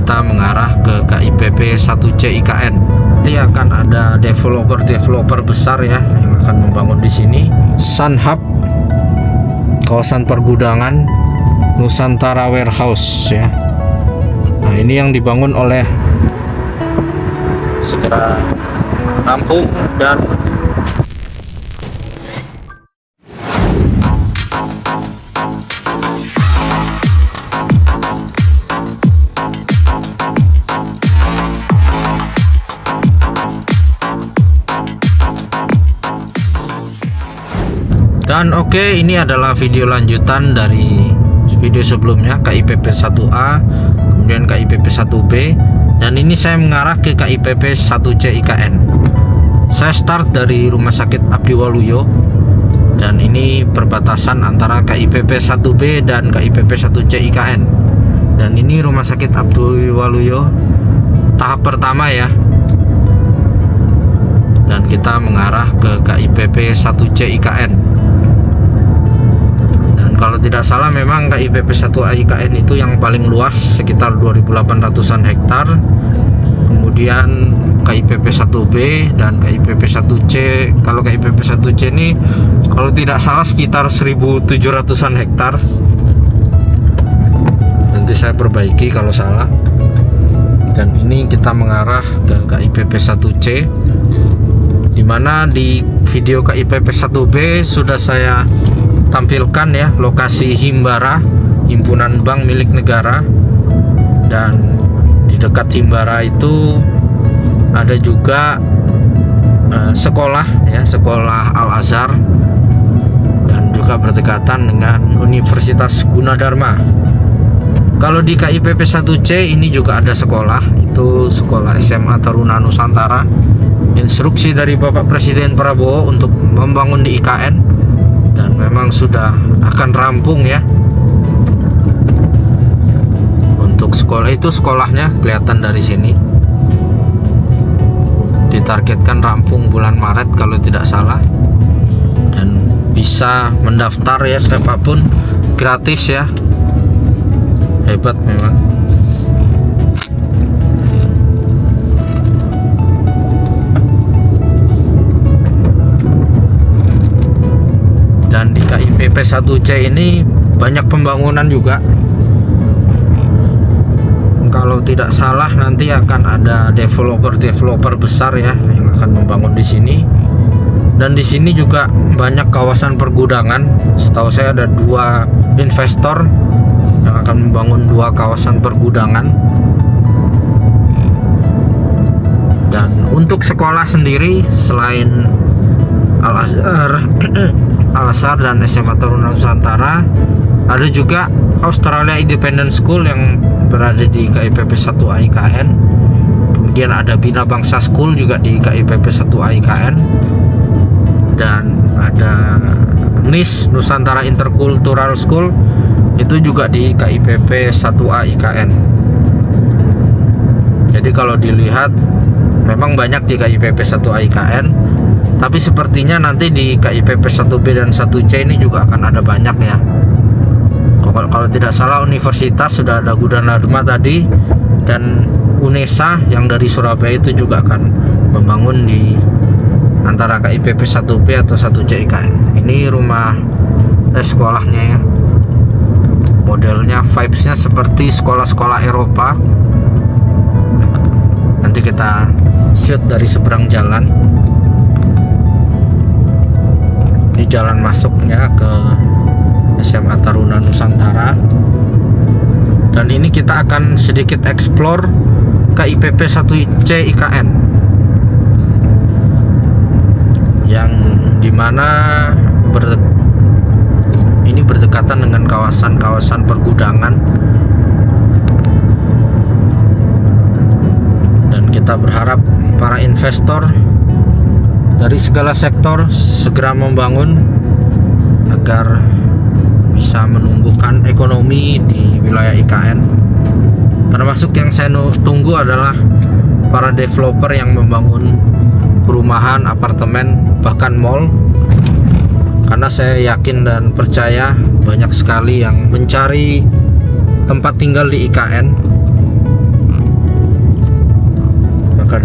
kita mengarah ke KIPP 1C IKN. Nanti akan ada developer besar ya yang akan membangun di sini. Sunhub, kawasan pergudangan, Nusantara Warehouse ya. Nah, ini yang dibangun oleh segera rampung dan oke, ini adalah video lanjutan dari video sebelumnya, KIPP 1A, kemudian KIPP 1B, dan ini saya mengarah ke KIPP 1C IKN. Saya start dari Rumah Sakit Abdi Waluyo, dan ini perbatasan antara KIPP 1B dan KIPP 1C IKN. Dan ini Rumah Sakit Abdi Waluyo tahap pertama ya. Dan kita mengarah ke KIPP 1C IKN. Kalau tidak salah memang KIPP 1A IKN itu yang paling luas, sekitar 2.800-an hektar. Kemudian KIPP 1B dan KIPP 1C. Kalau KIPP 1C ini kalau tidak salah sekitar 1.700-an hektar. Nanti saya perbaiki kalau salah. Dan ini kita mengarah ke KIPP 1C, dimana di video KIPP 1B sudah saya tampilkan ya lokasi Himbara, himpunan bank milik negara. Dan di dekat Himbara itu ada juga sekolah ya, sekolah Al Azhar, dan juga berdekatan dengan Universitas Gunadarma. Kalau di KIPP 1C ini juga ada sekolah, itu sekolah SMA Taruna Nusantara. Instruksi dari Bapak Presiden Prabowo untuk membangun di IKN, dan memang sudah akan rampung ya. Untuk sekolah itu, sekolahnya kelihatan dari sini, ditargetkan rampung bulan Maret kalau tidak salah, dan bisa mendaftar ya siapapun, gratis ya. Hebat memang. Dan di KIPP 1C ini banyak pembangunan juga. Kalau tidak salah nanti akan ada developer besar ya yang akan membangun di sini. Dan di sini juga banyak kawasan pergudangan. Setahu saya ada 2 investor yang akan membangun 2 kawasan pergudangan. Dan untuk sekolah sendiri, selain Al Azhar dan SMA Taruna Nusantara, ada juga Australia Independent School yang berada di KIPP 1A IKN. Kemudian ada Bina Bangsa School juga di KIPP 1A IKN. Dan ada NIS, Nusantara Intercultural School, itu juga di KIPP 1A IKN. Jadi kalau dilihat memang banyak di KIPP 1A IKN, tapi sepertinya nanti di KIPP 1B dan 1C ini juga akan ada banyak ya. Kalau tidak salah universitas sudah ada Gunadarma tadi, dan UNESA yang dari Surabaya itu juga akan membangun di antara KIPP 1B atau 1C IKN. Ini rumah sekolahnya ya. Modelnya, vibesnya seperti sekolah-sekolah Eropa. Nanti kita shoot dari seberang jalan, di jalan masuknya ke SMA Taruna Nusantara. Dan ini kita akan sedikit explore KIPP 1C IKN, yang dimana ini berdekatan dengan kawasan-kawasan pergudangan. Dan kita berharap para investor dari segala sektor segera membangun agar bisa menumbuhkan ekonomi di wilayah IKN. Termasuk yang saya tunggu adalah para developer yang membangun perumahan, apartemen, bahkan mall. Karena saya yakin dan percaya banyak sekali yang mencari tempat tinggal di IKN.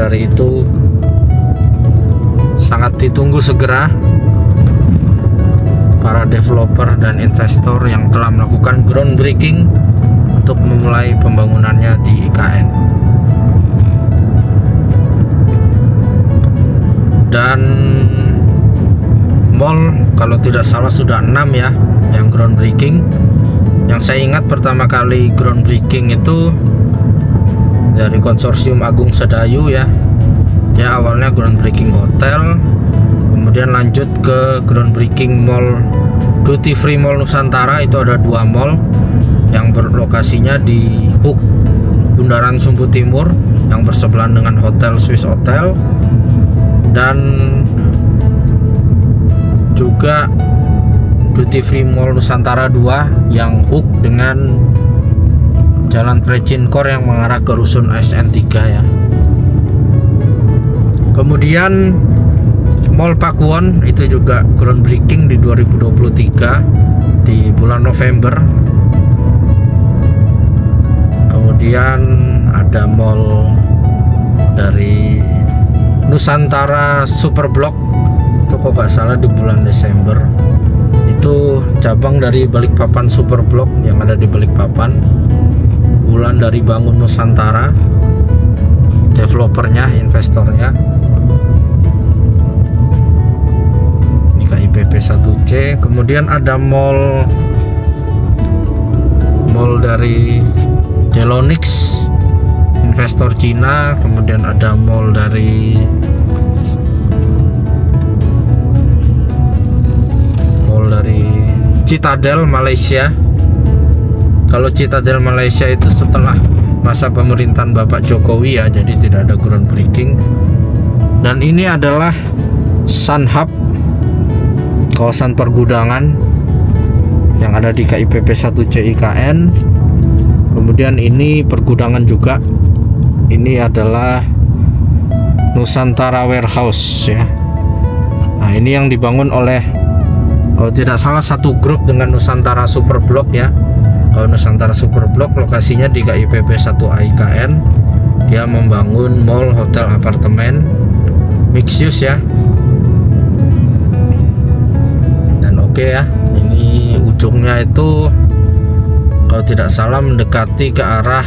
dari itu sangat ditunggu segera para developer dan investor yang telah melakukan groundbreaking untuk memulai pembangunannya di IKN. Dan mall kalau tidak salah sudah 6 ya yang groundbreaking. Yang saya ingat pertama kali groundbreaking itu dari konsorsium Agung Sedayu ya awalnya groundbreaking hotel, kemudian lanjut ke groundbreaking mall Duty Free Mall Nusantara. Itu ada 2 mall yang berlokasinya di Hook Bundaran Sumbu Timur yang bersebelahan dengan Hotel Swiss Hotel, dan juga Duty Free Mall Nusantara 2 yang hook dengan Jalan Precinkor yang mengarah ke Rusun ASN 3 ya. Kemudian Mall Pakuwon itu juga groundbreaking di 2023 di bulan November. Kemudian ada mall dari Nusantara Superblok itu kok gak salah di bulan Desember. Itu cabang dari Balikpapan Superblok yang ada di Balikpapan, bulan dari Bangun Nusantara, developernya, investornya. Ini KIPP 1C. Kemudian ada mall dari Delonix, investor Cina. Kemudian ada mall dari Citadel Malaysia. Kalau Citadel Malaysia itu setelah masa pemerintahan Bapak Jokowi ya, jadi tidak ada groundbreaking. Dan ini adalah Sunhub, kawasan pergudangan yang ada di KIPP 1C IKN. Kemudian ini pergudangan juga. Ini adalah Nusantara Warehouse ya. Nah, ini yang dibangun oleh, kalau tidak salah, satu grup dengan Nusantara Superblok ya. Kalau Nusantara Superblok lokasinya di KIPP 1A IKN. Dia membangun mall, hotel, apartemen, mixed use ya. Dan oke ya, ini ujungnya itu kalau tidak salah mendekati ke arah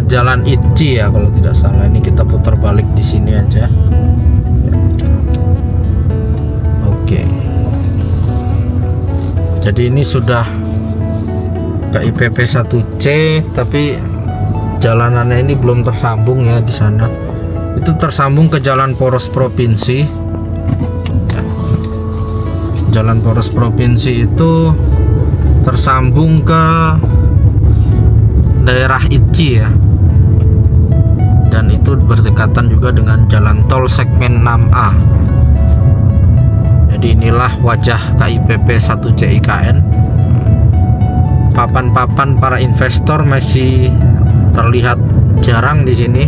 Jalan Itci ya kalau tidak salah. Ini kita putar balik di sini aja. Oke. Jadi ini sudah KIPP 1C, tapi jalanannya ini belum tersambung ya di sana. Itu tersambung ke Jalan Poros Provinsi. Jalan Poros Provinsi itu tersambung ke daerah Itci ya. Dan itu berdekatan juga dengan jalan tol segmen 6A. Jadi inilah wajah KIPP 1C IKN. Papan-papan para investor masih terlihat jarang di sini.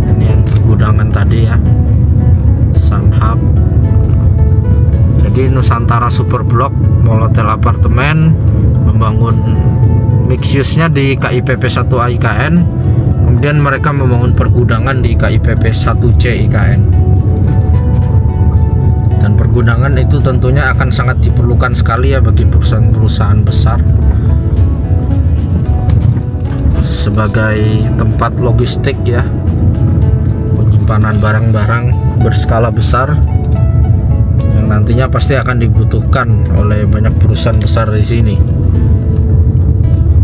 Ini yang pergudangan tadi ya, Sunhub. Jadi Nusantara Superblok, mall, hotel, apartemen, membangun mixed use-nya di KIPP 1A IKN. Kemudian mereka membangun pergudangan di KIPP 1C IKN. Dan pergudangan itu tentunya akan sangat diperlukan sekali ya bagi perusahaan-perusahaan besar sebagai tempat logistik ya, penyimpanan barang-barang berskala besar yang nantinya pasti akan dibutuhkan oleh banyak perusahaan besar di sini.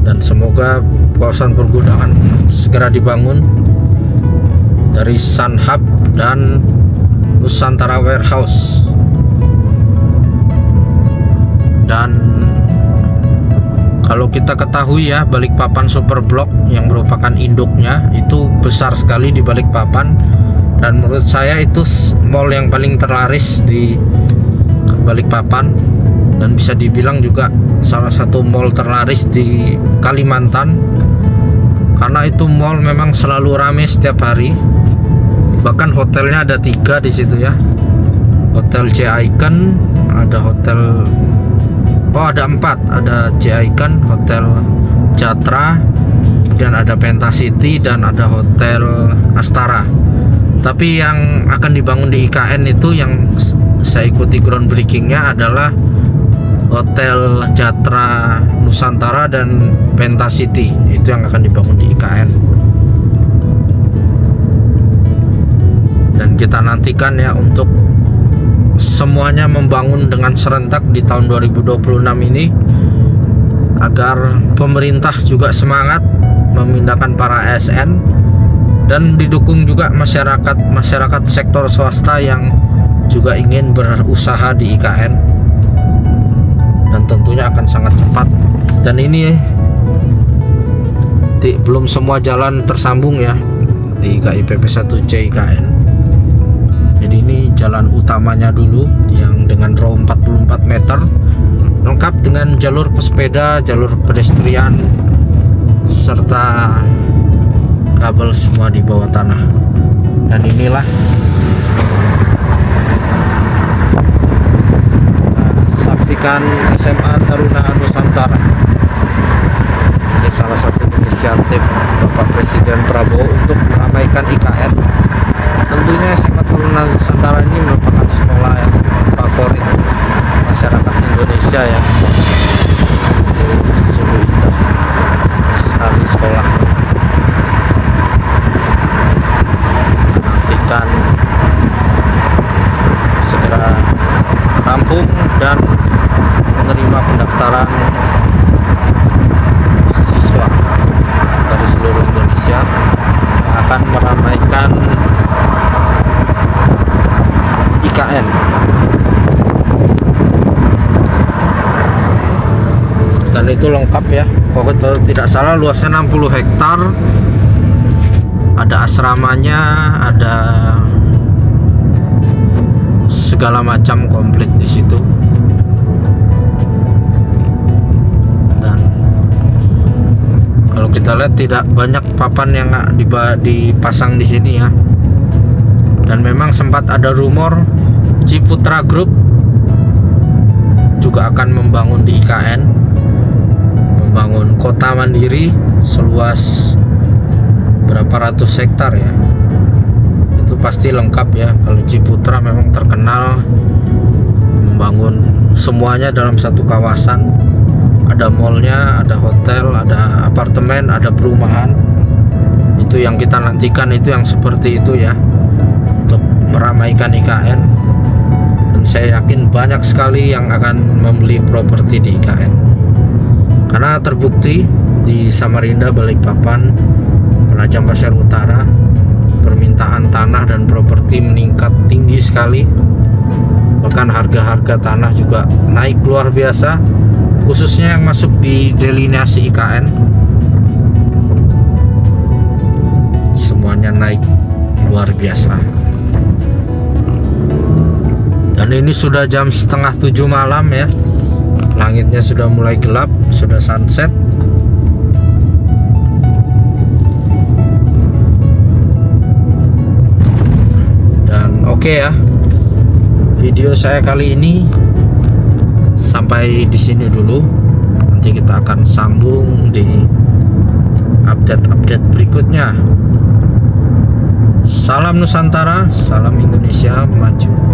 Dan semoga kawasan pergudangan segera dibangun dari Sunhub dan Nusantara Warehouse. Dan kalau kita ketahui ya, Balikpapan Superblok yang merupakan induknya itu besar sekali di Balikpapan, dan menurut saya itu mall yang paling terlaris di Balikpapan, dan bisa dibilang juga salah satu mall terlaris di Kalimantan, karena itu mall memang selalu ramai setiap hari. Bahkan hotelnya ada 3 di situ ya. Hotel C Icon, ada hotel Oh, ada 4, ada J Icon, Hotel Jatra, kemudian ada Pentasiti, dan ada Hotel Astara. Tapi yang akan dibangun di IKN itu yang saya ikuti groundbreakingnya adalah Hotel Jatra Nusantara dan Pentasiti. Itu yang akan dibangun di IKN. Dan kita nantikan ya untuk semuanya membangun dengan serentak di tahun 2026 ini, agar pemerintah juga semangat memindahkan para ASN dan didukung juga masyarakat sektor swasta yang juga ingin berusaha di IKN, dan tentunya akan sangat cepat. Dan ini belum semua jalan tersambung ya di KIPP 1C IKN. Jadi ini jalan utamanya dulu yang dengan row 44 meter, lengkap dengan jalur pesepeda, jalur pedestrian, serta kabel semua di bawah tanah. Dan inilah saksikan SMA Taruna Nusantara. Ini salah satu inisiatif Bapak Presiden Prabowo untuk meramaikan IKN. Tentunya SMA Taruna Nusantara ini merupakan sekolah yang favorit masyarakat Indonesia ya. Sungguh indah sekali sekolahnya. Nantikan segera rampung dan menerima pendaftaran siswa dari seluruh Indonesia yang akan meramaikan IKN. Dan itu lengkap ya, kalau tidak salah luasnya 60 hektar, ada asramanya, ada segala macam komplit di situ. Dan kalau kita lihat tidak banyak papan yang dipasang di sini ya. Dan memang sempat ada rumor Ciputra Group juga akan membangun di IKN, membangun kota mandiri seluas berapa ratus hektar ya. Itu pasti lengkap ya. Kalau Ciputra memang terkenal membangun semuanya dalam satu kawasan. Ada mallnya, ada hotel, ada apartemen, ada perumahan. Itu yang kita nantikan, itu yang seperti itu ya, untuk meramaikan IKN. Dan saya yakin banyak sekali yang akan membeli properti di IKN, karena terbukti di Samarinda, Balikpapan, Penajam Pasir Utara, permintaan tanah dan properti meningkat tinggi sekali. Bahkan harga-harga tanah juga naik luar biasa, khususnya yang masuk di delineasi IKN. Semuanya naik luar biasa. Dan ini sudah jam setengah 7 malam ya. Langitnya sudah mulai gelap, sudah sunset. Dan oke ya, video saya kali ini sampai di sini dulu. Nanti kita akan sambung di update-update berikutnya. Salam Nusantara, salam Indonesia maju.